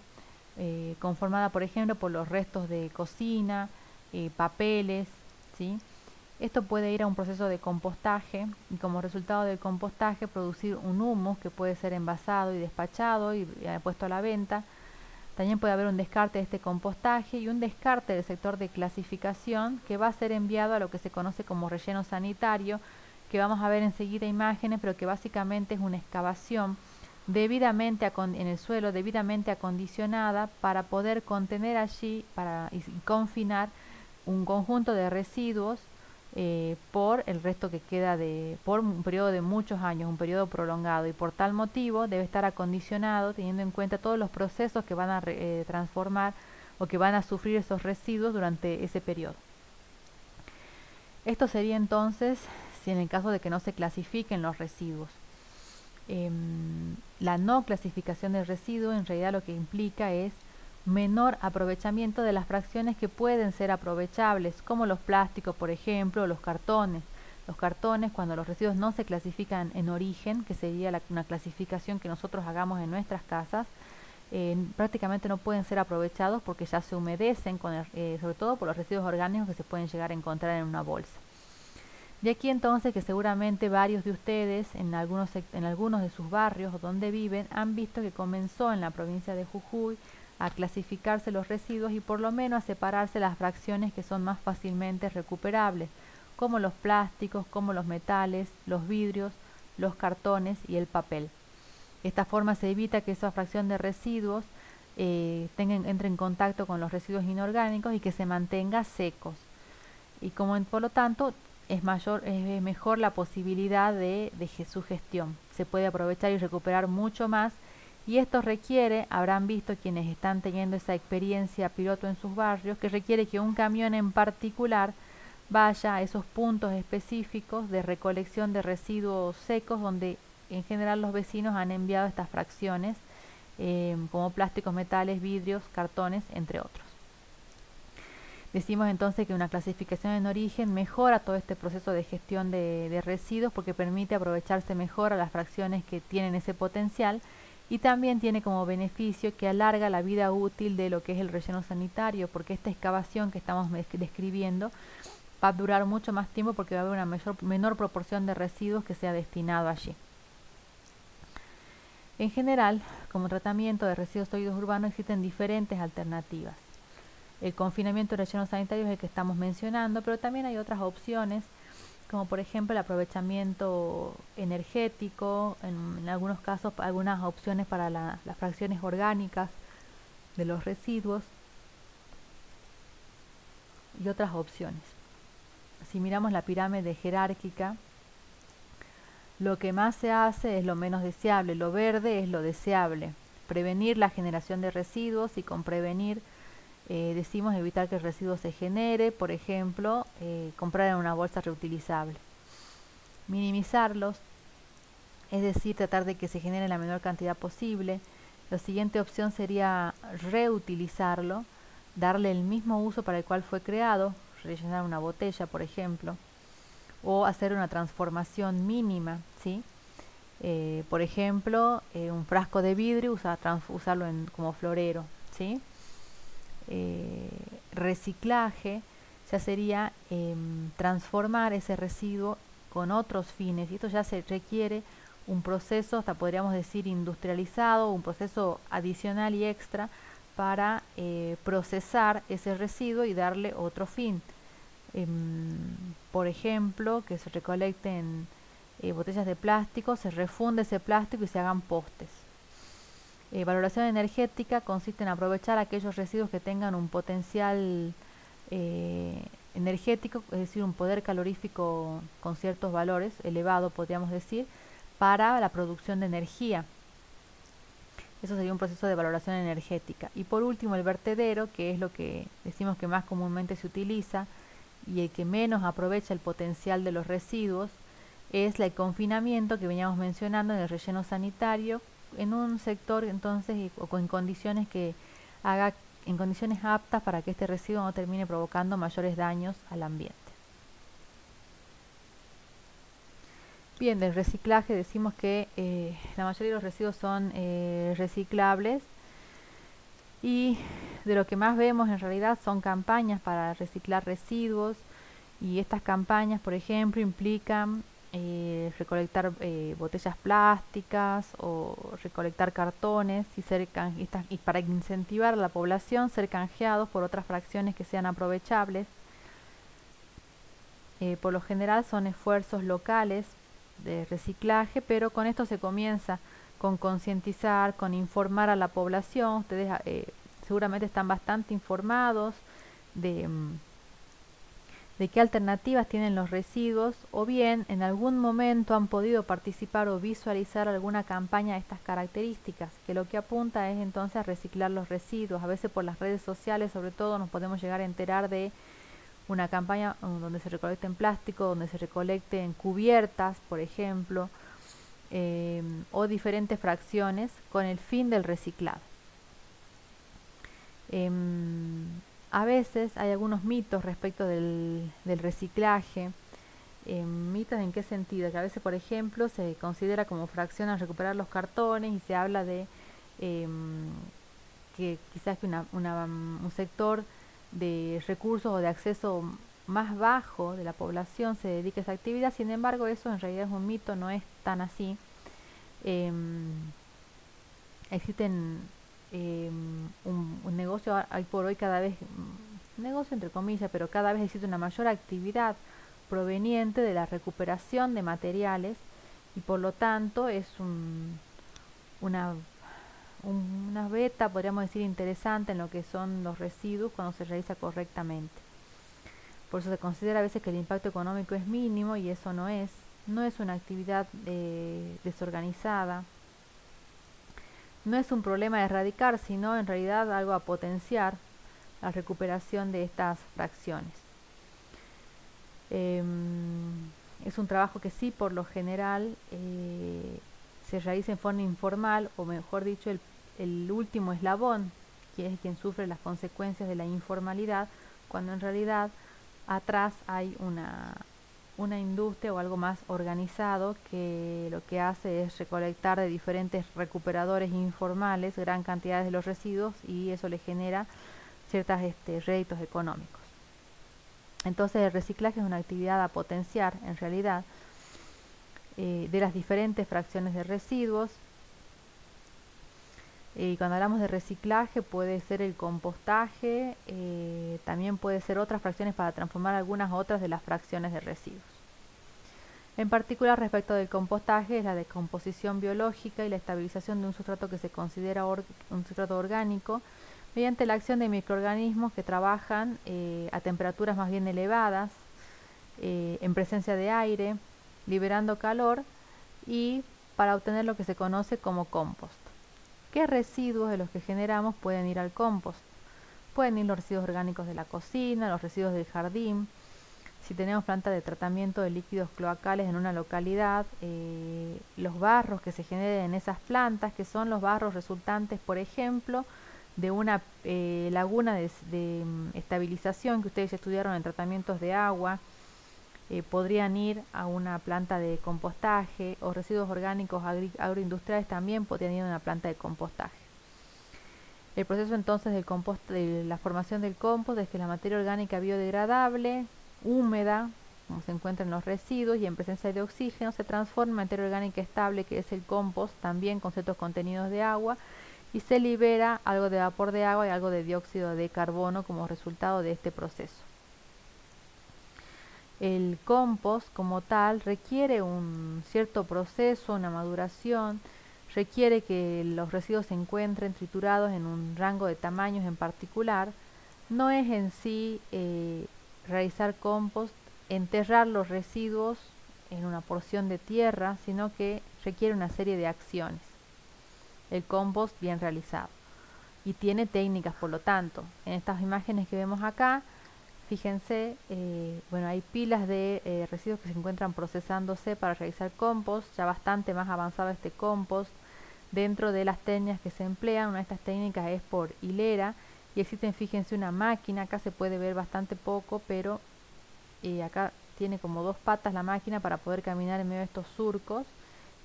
conformada por ejemplo por los restos de cocina, papeles, ¿sí? Esto puede ir a un proceso de compostaje y como resultado del compostaje producir un humus que puede ser envasado y despachado y puesto a la venta. También puede haber un descarte de este compostaje y un descarte del sector de clasificación que va a ser enviado a lo que se conoce como relleno sanitario, que vamos a ver enseguida imágenes, pero que básicamente es una excavación en el suelo debidamente acondicionada para poder contener allí y confinar un conjunto de residuos por el resto que queda por un periodo de muchos años, un periodo prolongado, y por tal motivo debe estar acondicionado teniendo en cuenta todos los procesos que van a transformar o que van a sufrir esos residuos durante ese periodo. Esto sería entonces si en el caso de que no se clasifiquen los residuos. La no clasificación del residuo en realidad lo que implica es menor aprovechamiento de las fracciones que pueden ser aprovechables, como los plásticos, por ejemplo, o los cartones. Los cartones, cuando los residuos no se clasifican en origen, que sería una clasificación que nosotros hagamos en nuestras casas, prácticamente no pueden ser aprovechados porque ya se humedecen, sobre todo por los residuos orgánicos que se pueden llegar a encontrar en una bolsa. De aquí entonces que seguramente varios de ustedes en algunos de sus barrios donde viven han visto que comenzó en la provincia de Jujuy a clasificarse los residuos y por lo menos a separarse las fracciones que son más fácilmente recuperables, como los plásticos, como los metales, los vidrios, los cartones y el papel. De esta forma se evita que esa fracción de residuos entre en contacto con los residuos inorgánicos y que se mantenga secos. Y como por lo tanto es mejor la posibilidad de su gestión. Se puede aprovechar y recuperar mucho más y esto requiere, habrán visto quienes están teniendo esa experiencia piloto en sus barrios, que requiere que un camión en particular vaya a esos puntos específicos de recolección de residuos secos donde en general los vecinos han enviado estas fracciones como plásticos, metales, vidrios, cartones, entre otros. Decimos entonces que una clasificación en origen mejora todo este proceso de gestión de residuos porque permite aprovecharse mejor a las fracciones que tienen ese potencial y también tiene como beneficio que alarga la vida útil de lo que es el relleno sanitario, porque esta excavación que estamos describiendo va a durar mucho más tiempo porque va a haber una menor proporción de residuos que sea destinado allí. En general, como tratamiento de residuos sólidos urbanos existen diferentes alternativas. El confinamiento de relleno sanitario es el que estamos mencionando, pero también hay otras opciones, como por ejemplo el aprovechamiento energético, en algunos casos algunas opciones para las fracciones orgánicas de los residuos y otras opciones. Si miramos la pirámide jerárquica, lo que más se hace es lo menos deseable, lo verde es lo deseable. Prevenir la generación de residuos y con prevenir decimos evitar que el residuo se genere, por ejemplo, comprar en una bolsa reutilizable. Minimizarlos, es decir, tratar de que se genere la menor cantidad posible. La siguiente opción sería reutilizarlo, darle el mismo uso para el cual fue creado, rellenar una botella, por ejemplo, o hacer una transformación mínima, ¿sí? Por ejemplo, un frasco de vidrio, usarlo como florero, ¿sí? Reciclaje ya sería transformar ese residuo con otros fines y esto ya se requiere un proceso, hasta podríamos decir industrializado, un proceso adicional y extra para procesar ese residuo y darle otro fin. Por ejemplo, que se recolecten botellas de plástico, se refunde ese plástico y se hagan postes. Valoración energética consiste en aprovechar aquellos residuos que tengan un potencial energético, es decir, un poder calorífico con ciertos valores, elevado podríamos decir, para la producción de energía. Eso sería un proceso de valoración energética. Y por último, el vertedero, que es lo que decimos que más comúnmente se utiliza y el que menos aprovecha el potencial de los residuos, es el confinamiento que veníamos mencionando en el relleno sanitario, en un sector entonces o en condiciones en condiciones aptas para que este residuo no termine provocando mayores daños al ambiente. Bien, del reciclaje decimos que la mayoría de los residuos son reciclables y de lo que más vemos en realidad son campañas para reciclar residuos y estas campañas, por ejemplo, implican recolectar botellas plásticas o recolectar cartones y para incentivar a la población ser canjeados por otras fracciones que sean aprovechables. Por lo general son esfuerzos locales de reciclaje, pero con esto se comienza con concientizar, con informar a la población. Ustedes seguramente están bastante informados de qué alternativas tienen los residuos o bien en algún momento han podido participar o visualizar alguna campaña de estas características, que lo que apunta es entonces a reciclar los residuos. A veces por las redes sociales sobre todo nos podemos llegar a enterar de una campaña donde se recolecten plástico, donde se recolecten cubiertas, por ejemplo, o diferentes fracciones con el fin del reciclado. A veces hay algunos mitos respecto del reciclaje. ¿Mitos en qué sentido? Que a veces, por ejemplo, se considera como fracción al recuperar los cartones y se habla de que quizás que un sector de recursos o de acceso más bajo de la población se dedique a esa actividad. Sin embargo, eso en realidad es un mito, no es tan así. Existen un negocio hoy por hoy cada vez, negocio entre comillas, pero cada vez existe una mayor actividad proveniente de la recuperación de materiales y por lo tanto es una beta, podríamos decir, interesante en lo que son los residuos cuando se realiza correctamente. Por eso se considera a veces que el impacto económico es mínimo y eso no es una actividad desorganizada. No es un problema a erradicar, sino en realidad algo a potenciar la recuperación de estas fracciones. Es un trabajo que sí, por lo general, se realiza en forma informal, o mejor dicho, el último eslabón, que es quien sufre las consecuencias de la informalidad, cuando en realidad atrás hay una industria o algo más organizado que lo que hace es recolectar de diferentes recuperadores informales gran cantidad de los residuos y eso le genera ciertos réditos económicos. Entonces el reciclaje es una actividad a potenciar en realidad de las diferentes fracciones de residuos. Y cuando hablamos de reciclaje puede ser el compostaje, también puede ser otras fracciones para transformar algunas otras de las fracciones de residuos. En particular, respecto del compostaje, es la descomposición biológica y la estabilización de un sustrato que se considera un sustrato orgánico mediante la acción de microorganismos que trabajan a temperaturas más bien elevadas, en presencia de aire, liberando calor y para obtener lo que se conoce como compost. ¿Qué residuos de los que generamos pueden ir al compost? Pueden ir los residuos orgánicos de la cocina, los residuos del jardín. Si tenemos planta de tratamiento de líquidos cloacales en una localidad, los barros que se generen en esas plantas, que son los barros resultantes, por ejemplo, de una laguna de estabilización que ustedes estudiaron en tratamientos de agua, podrían ir a una planta de compostaje, o residuos orgánicos agroindustriales también podrían ir a una planta de compostaje. El proceso entonces de la formación del compost es que la materia orgánica biodegradable, húmeda, como se encuentra en los residuos y en presencia de oxígeno, se transforma en materia orgánica estable, que es el compost, también con ciertos contenidos de agua, y se libera algo de vapor de agua y algo de dióxido de carbono como resultado de este proceso. El compost como tal requiere un cierto proceso, una maduración, requiere que los residuos se encuentren triturados en un rango de tamaños en particular. No es en sí realizar compost, enterrar los residuos en una porción de tierra, sino que requiere una serie de acciones. El compost bien realizado. Y tiene técnicas, por lo tanto. En estas imágenes que vemos acá, fíjense, hay pilas de residuos que se encuentran procesándose para realizar compost, ya bastante más avanzado este compost. Dentro de las técnicas que se emplean, una de estas técnicas es por hilera, y existen, fíjense, una máquina, acá se puede ver bastante poco, pero acá tiene como dos patas la máquina para poder caminar en medio de estos surcos,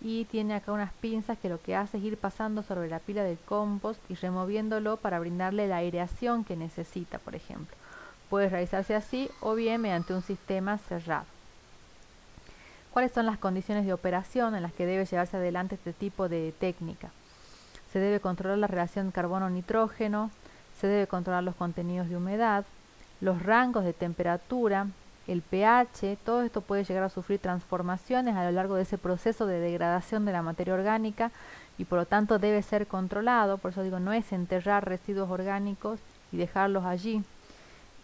y tiene acá unas pinzas que lo que hace es ir pasando sobre la pila del compost y removiéndolo para brindarle la aireación que necesita, por ejemplo. Puede realizarse así o bien mediante un sistema cerrado. ¿Cuáles son las condiciones de operación en las que debe llevarse adelante este tipo de técnica? Se debe controlar la relación carbono-nitrógeno, se debe controlar los contenidos de humedad, los rangos de temperatura, el pH. Todo esto puede llegar a sufrir transformaciones a lo largo de ese proceso de degradación de la materia orgánica y por lo tanto debe ser controlado. Por eso digo, no es enterrar residuos orgánicos y dejarlos allí.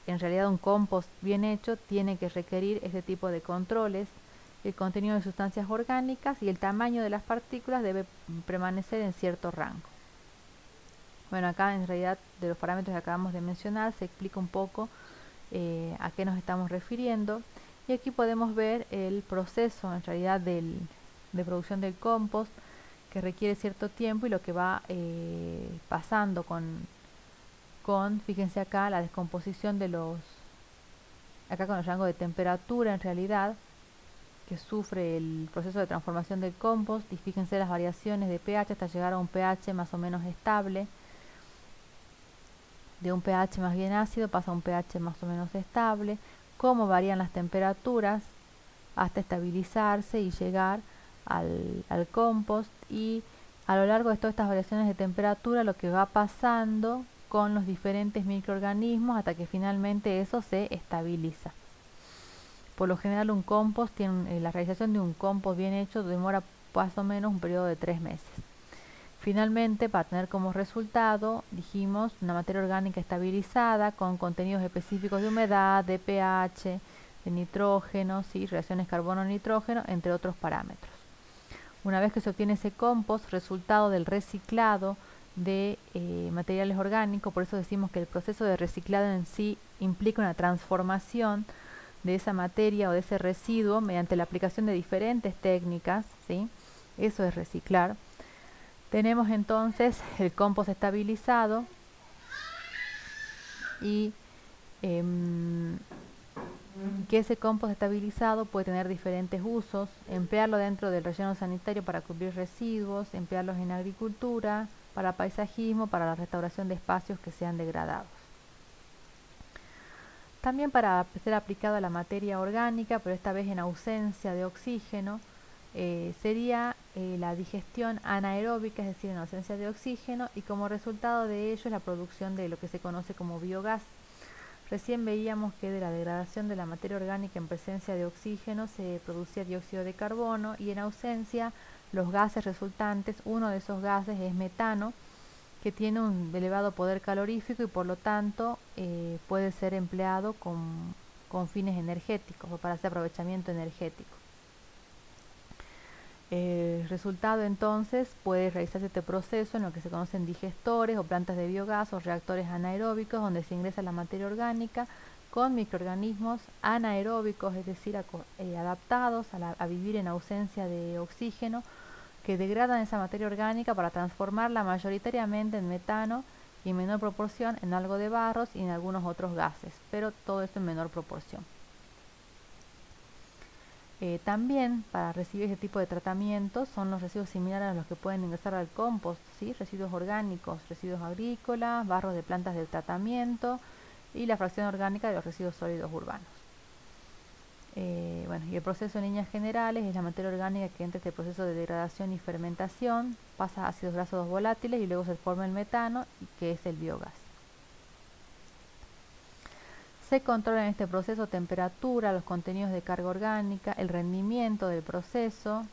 En realidad un compost bien hecho tiene que requerir este tipo de controles. El contenido de sustancias orgánicas y el tamaño de las partículas debe permanecer en cierto rango. Bueno, acá en realidad de los parámetros que acabamos de mencionar se explica un poco a qué nos estamos refiriendo, y aquí podemos ver el proceso en realidad de producción del compost, que requiere cierto tiempo, y lo que va pasando fíjense acá, la descomposición acá con el rango de temperatura en realidad que sufre el proceso de transformación del compost, y fíjense las variaciones de pH hasta llegar a un pH más o menos estable. De un pH más bien ácido pasa a un pH más o menos estable. cómo varían las temperaturas hasta estabilizarse y llegar al compost, y a lo largo de todas estas variaciones de temperatura lo que va pasando con los diferentes microorganismos hasta que finalmente eso se estabiliza. Por lo general un compost la realización de un compost bien hecho demora más o menos un periodo de 3 meses. Finalmente, para tener como resultado, dijimos, una materia orgánica estabilizada con contenidos específicos de humedad, de pH, de nitrógeno, ¿sí? Reacciones carbono-nitrógeno, entre otros parámetros. Una vez que se obtiene ese compost, resultado del reciclado de materiales orgánicos, por eso decimos que el proceso de reciclado en sí implica una transformación de esa materia o de ese residuo mediante la aplicación de diferentes técnicas, ¿sí? Eso es reciclar. Tenemos entonces el compost estabilizado y que ese compost estabilizado puede tener diferentes usos: emplearlo dentro del relleno sanitario para cubrir residuos, emplearlos en agricultura, para paisajismo, para la restauración de espacios que sean degradados. También para ser aplicado a la materia orgánica, pero esta vez en ausencia de oxígeno, sería la digestión anaeróbica, es decir, en ausencia de oxígeno, y como resultado de ello es la producción de lo que se conoce como biogás. Recién veíamos que de la degradación de la materia orgánica en presencia de oxígeno se producía dióxido de carbono, y en ausencia los gases resultantes, uno de esos gases es metano, que tiene un elevado poder calorífico y por lo tanto puede ser empleado con fines energéticos o para hacer aprovechamiento energético. El resultado entonces puede realizarse este proceso en lo que se conocen digestores o plantas de biogás o reactores anaeróbicos, donde se ingresa la materia orgánica con microorganismos anaeróbicos, es decir, adaptados a vivir en ausencia de oxígeno, que degradan esa materia orgánica para transformarla mayoritariamente en metano y en menor proporción en algo de barros y en algunos otros gases, pero todo esto en menor proporción. También para recibir este tipo de tratamientos son los residuos similares a los que pueden ingresar al compost, ¿sí? Residuos orgánicos, residuos agrícolas, barros de plantas de tratamiento y la fracción orgánica de los residuos sólidos urbanos. Y el proceso en líneas generales es la materia orgánica que entra este proceso de degradación y fermentación, pasa a ácidos grasos volátiles y luego se forma el metano, que es el biogás. Se controla en este proceso temperatura, los contenidos de carga orgánica, el rendimiento del proceso,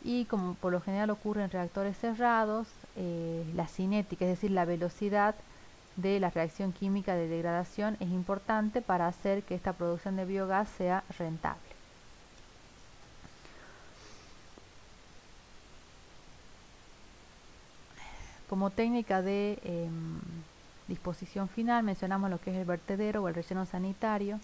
y como por lo general ocurre en reactores cerrados, la cinética, es decir, la velocidad de la reacción química de degradación es importante para hacer que esta producción de biogás sea rentable. Como técnica de disposición final mencionamos lo que es el vertedero o el relleno sanitario.